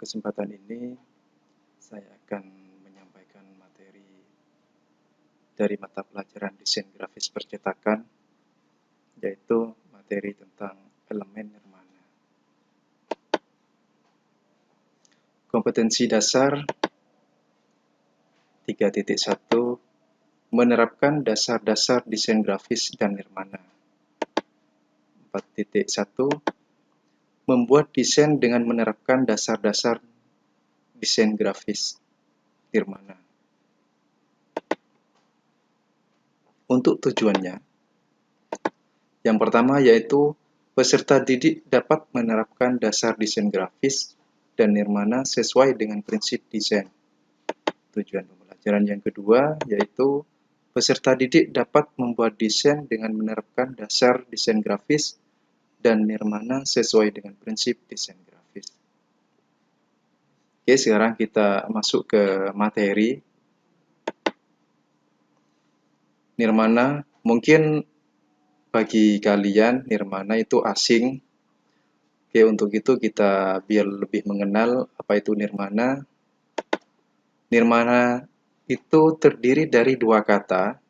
kesempatan ini saya akan menyampaikan materi dari mata pelajaran desain grafis percetakan, yaitu materi tentang elemen nirmana. Kompetensi dasar 3.1 menerapkan dasar-dasar desain grafis dan nirmana. 4.1 membuat desain dengan menerapkan dasar-dasar desain grafis nirmana. Untuk tujuannya, yang pertama yaitu peserta didik dapat menerapkan dasar desain grafis dan nirmana sesuai dengan prinsip desain. Tujuan pembelajaran yang kedua yaitu peserta didik dapat membuat desain dengan menerapkan dasar desain grafis dan nirmana sesuai dengan prinsip desain grafis. Oke, sekarang kita masuk ke materi. Nirmana, mungkin bagi kalian nirmana itu asing. Oke, untuk itu kita biar lebih mengenal apa itu nirmana. Nirmana itu terdiri dari dua kata,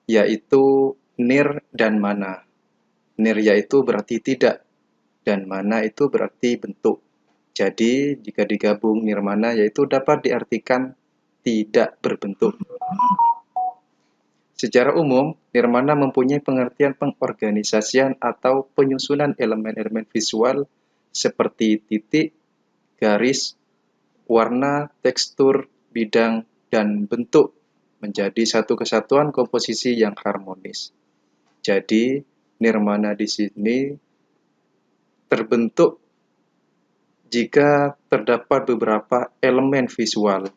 yaitu nir dan mana. Nir yaitu berarti tidak, dan mana itu berarti bentuk. Jadi, jika digabung nirmana yaitu dapat diartikan tidak berbentuk. Secara umum, nirmana mempunyai pengertian pengorganisasian atau penyusunan elemen-elemen visual seperti titik, garis, warna, tekstur, bidang, dan bentuk menjadi satu kesatuan komposisi yang harmonis. Jadi, nirmana di sini terbentuk jika terdapat beberapa elemen visual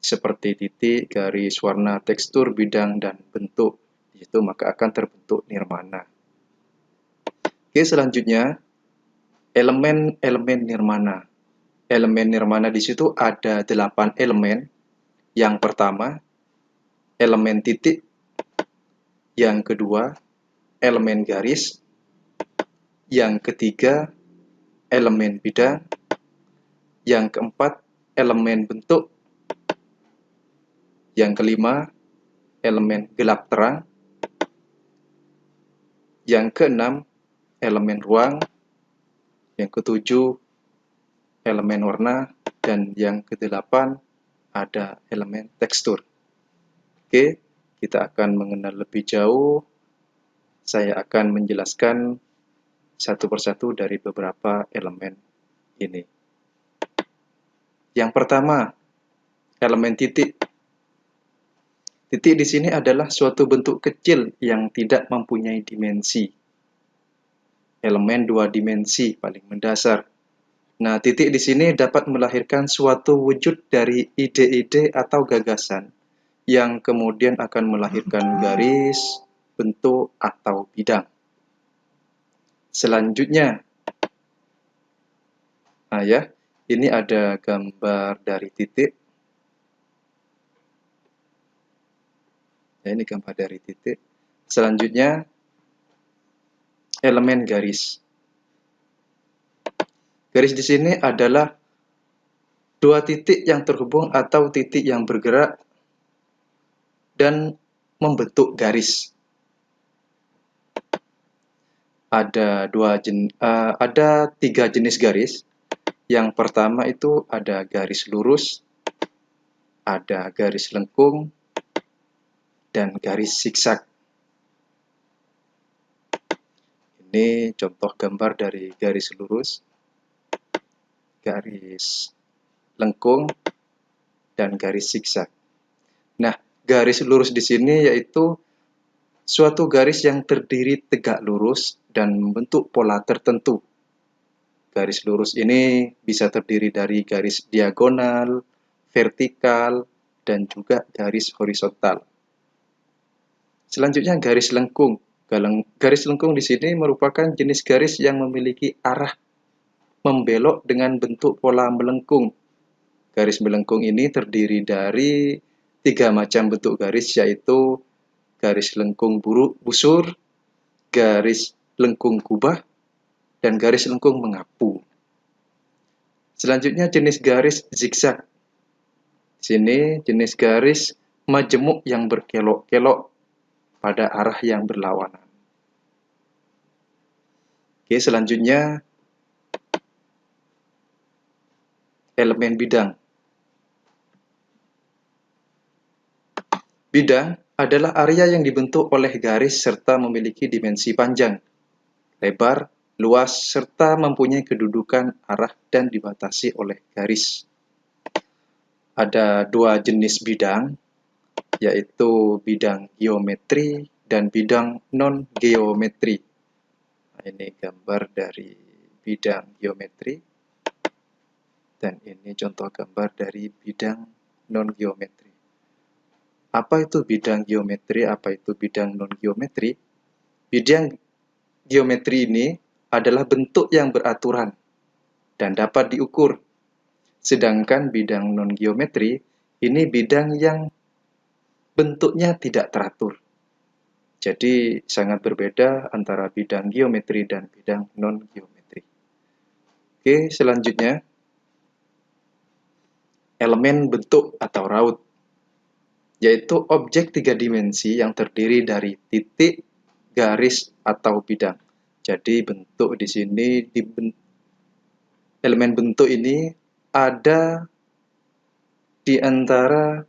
seperti titik, garis, warna, tekstur, bidang, dan bentuk. Itu maka akan terbentuk nirmana. Oke, selanjutnya elemen-elemen nirmana. Elemen nirmana di situ ada 8 elemen. Yang pertama, elemen titik. Yang kedua, elemen garis. Yang ketiga, elemen bidang. Yang keempat, elemen bentuk. Yang kelima, elemen gelap terang. Yang keenam, elemen ruang. Yang ketujuh, elemen warna. Dan yang kedelapan, ada elemen tekstur. Oke, kita akan mengenal lebih jauh. Saya akan menjelaskan satu persatu dari beberapa elemen ini. Yang pertama, elemen titik. Titik di sini adalah suatu bentuk kecil yang tidak mempunyai dimensi. Elemen dua dimensi paling mendasar. Nah, titik di sini dapat melahirkan suatu wujud dari ide-ide atau gagasan yang kemudian akan melahirkan garis, bentuk, atau bidang. Selanjutnya, nah ya, ini ada gambar dari titik. Ya, ini gambar dari titik. Selanjutnya, elemen garis. Garis di sini adalah dua titik yang terhubung atau titik yang bergerak dan membentuk garis. Ada tiga jenis garis. Yang pertama itu ada garis lurus, ada garis lengkung, dan garis zigzag. Ini contoh gambar dari garis lurus, garis lengkung, dan garis zigzag. Nah, garis lurus di sini yaitu suatu garis yang terdiri tegak lurus dan membentuk pola tertentu. Garis lurus ini bisa terdiri dari garis diagonal, vertikal, dan juga garis horizontal. Selanjutnya garis lengkung. Garis lengkung di sini merupakan jenis garis yang memiliki arah membelok dengan bentuk pola melengkung. Garis melengkung ini terdiri dari 3 macam bentuk garis, yaitu garis lengkung busur, garis lengkung kubah, dan garis lengkung mengapu. Selanjutnya jenis garis zigzag. Di sini jenis garis majemuk yang berkelok-kelok pada arah yang berlawanan. Oke, selanjutnya elemen bidang. Bidang adalah area yang dibentuk oleh garis serta memiliki dimensi panjang, lebar, luas, serta mempunyai kedudukan arah dan dibatasi oleh garis. Ada dua jenis bidang, yaitu bidang geometri dan bidang non-geometri. Nah, ini gambar dari bidang geometri, dan ini contoh gambar dari bidang non-geometri. Apa itu bidang geometri? Apa itu bidang non-geometri? Bidang geometri ini adalah bentuk yang beraturan dan dapat diukur. Sedangkan bidang non-geometri ini bidang yang bentuknya tidak teratur. Jadi sangat berbeda antara bidang geometri dan bidang non-geometri. Oke, selanjutnya elemen bentuk atau raut, yaitu objek tiga dimensi yang terdiri dari titik, garis, atau bidang. Jadi bentuk di sini, elemen bentuk ini ada di antara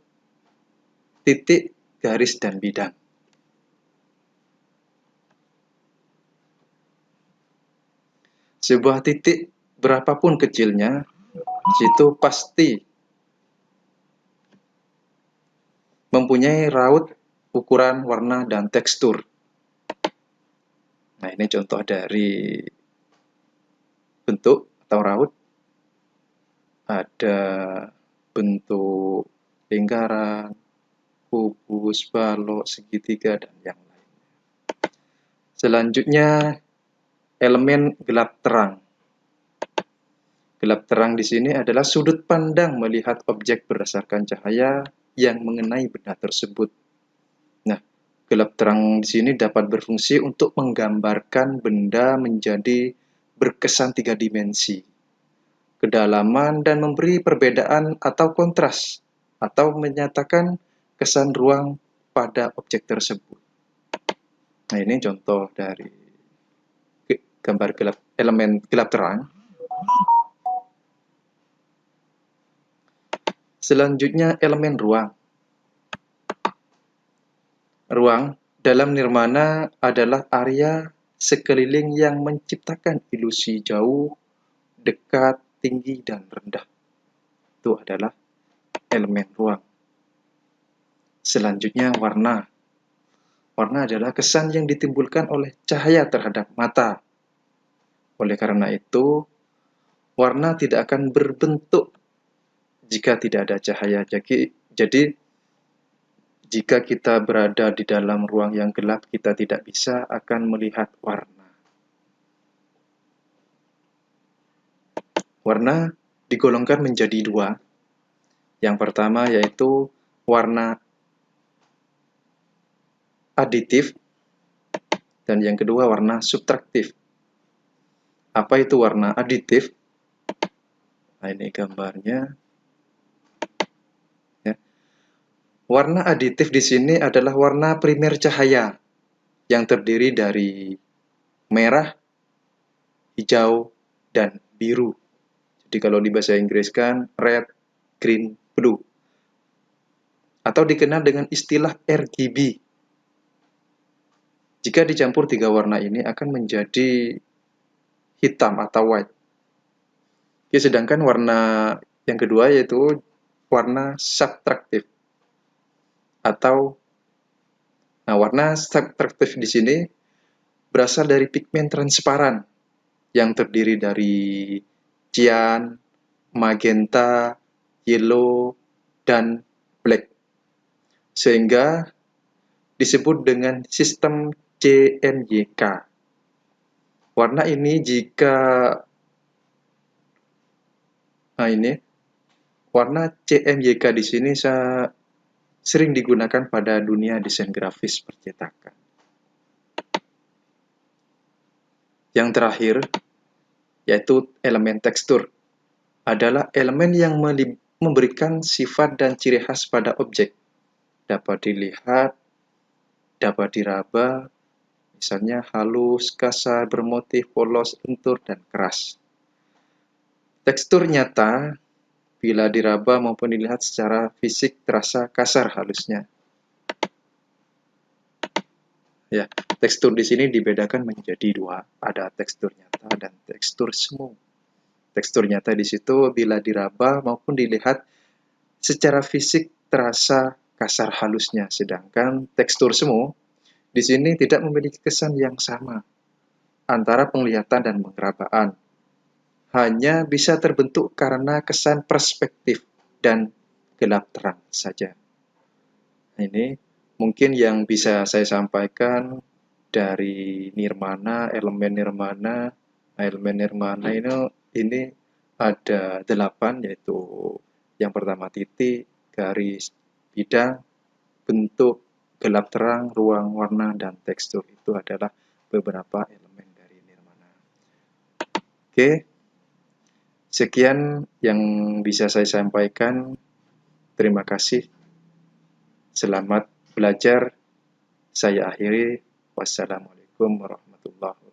titik, garis, dan bidang. Sebuah titik berapapun kecilnya, itu pasti mempunyai raut, ukuran, warna, dan tekstur. Nah, ini contoh dari bentuk atau raut. Ada bentuk lingkaran, kubus, balok, segitiga, dan yang lainnya. Selanjutnya, elemen gelap terang. Gelap terang di sini adalah sudut pandang melihat objek berdasarkan cahaya yang mengenai benda tersebut. Nah, gelap terang di sini dapat berfungsi untuk menggambarkan benda menjadi berkesan tiga dimensi, kedalaman, dan memberi perbedaan atau kontras, atau menyatakan kesan ruang pada objek tersebut. Nah, ini contoh dari gambar elemen gelap terang. Selanjutnya elemen ruang. Ruang dalam nirmana adalah area sekeliling yang menciptakan ilusi jauh, dekat, tinggi, dan rendah. Itu adalah elemen ruang. Selanjutnya warna. Warna adalah kesan yang ditimbulkan oleh cahaya terhadap mata. Oleh karena itu, warna tidak akan berbentuk jika tidak ada cahaya. Jadi, jika kita berada di dalam ruang yang gelap, kita tidak bisa akan melihat warna. Warna digolongkan menjadi dua. Yang pertama yaitu warna aditif, dan yang kedua warna subtraktif. Apa itu warna aditif? Nah, ini gambarnya. Ya. Warna aditif di sini adalah warna primer cahaya yang terdiri dari merah, hijau, dan biru. Jadi kalau di bahasa Inggris kan red, green, blue. Atau dikenal dengan istilah RGB. Jika dicampur tiga warna ini akan menjadi hitam atau white. Ya, sedangkan warna yang kedua yaitu warna subtraktif. Warna subtraktif di sini berasal dari pigmen transparan yang terdiri dari cyan, magenta, yellow, dan black. Sehingga disebut dengan sistem CMYK. Warna ini warna CMYK di sini sering digunakan pada dunia desain grafis percetakan. Yang terakhir yaitu elemen tekstur. adalah elemen yang memberikan sifat dan ciri khas pada objek. Dapat dilihat, dapat diraba, misalnya halus, kasar, bermotif, polos, lentur, dan keras. Tekstur nyata bila diraba maupun dilihat secara fisik terasa kasar halusnya. Ya, tekstur di sini dibedakan menjadi dua, ada tekstur nyata dan tekstur semu. Tekstur nyata di situ bila diraba maupun dilihat secara fisik terasa kasar halusnya, sedangkan tekstur semu di sini tidak memiliki kesan yang sama antara penglihatan dan pengerabaan. Hanya bisa terbentuk karena kesan perspektif dan gelap terang saja. Ini mungkin yang bisa saya sampaikan dari nirmana, elemen nirmana. Elemen nirmana ini ada 8, yaitu yang pertama titik, garis, bidang, bentuk, gelap terang, ruang, warna, dan tekstur. Itu adalah beberapa elemen dari nirmana. Oke, sekian yang bisa saya sampaikan. Terima kasih. Selamat belajar. Saya akhiri. Wassalamualaikum warahmatullahi wabarakatuh.